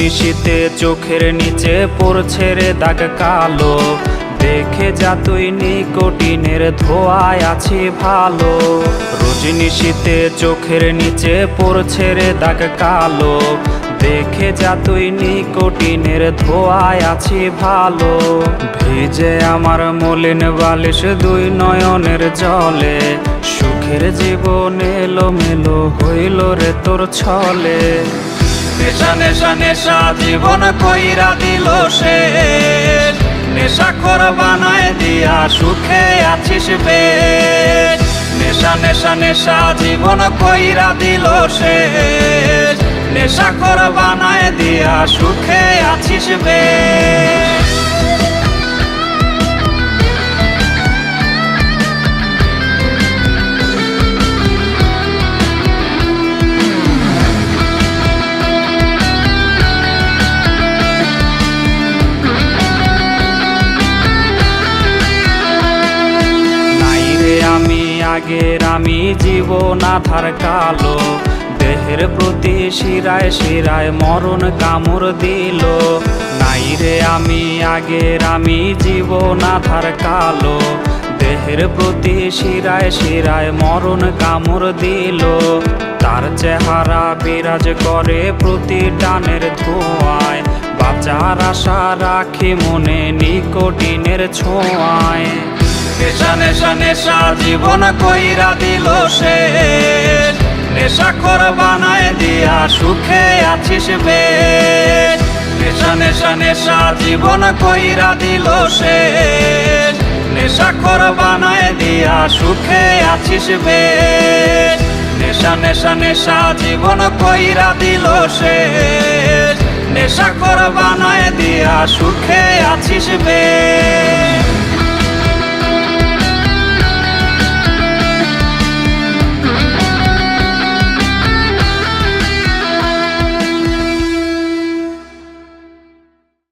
নিশীথে চোখের নিচে পড়ছে রে দাগ কালো, দেখে যা তুই নিকোটিনের ধোঁয়ায় আছি ভালো। রোজ নিশীথে চোখের নিচে পড়ছে রে দাগ কালো, দেখে যা তুই নিকোটিনের ধোঁয়ায় আছি ভালো। ভিজে আমার মলিন বালিশ দুই নয়নের জলে, সুখের জীবন এলোমেলো হইল রে তোর ছলে। নেশা নেশা নেশা জীবন কইরা দিল শেষ, নেশাখোর বানায় দিয়া সুখে আছিস বেশ। নেশা নেশা নেশা জীবন কইরা দিল শেষ, নেশাখোর বানায় দিয়া সুখে আছিস বেশ। আগের আমি জীবন আধার কালো, দেহের প্রতি শিরায় শিরায় মরণ কামড় দিল। নাই রে আমি আগের আমি জীবন আধার কালো, দেহের প্রতি শিরায় শিরায় মরণ কামড় দিল। তার চেহারা বিরাজ করে প্রতি টানের ধোঁয়ায়, বাঁচার আশা রাখি মনে নিকোটিনের ছোঁয়ায়। নেশা নেশা নেশা জীবন কইরা দিল শেষ, নেশাখোর বানায় দিয়া সুখে আছিস বেশ। নেশা নেশা নেশা জীবন কইরা দিল শেষ, নেশাখোর বানায় দিয়া সুখে আছিস বেশ। নেশা নেশা নেশা জীবন কইরা দিল শেষ, নেশাখোর বানায় দিয়া সুখে আছিস বেশ।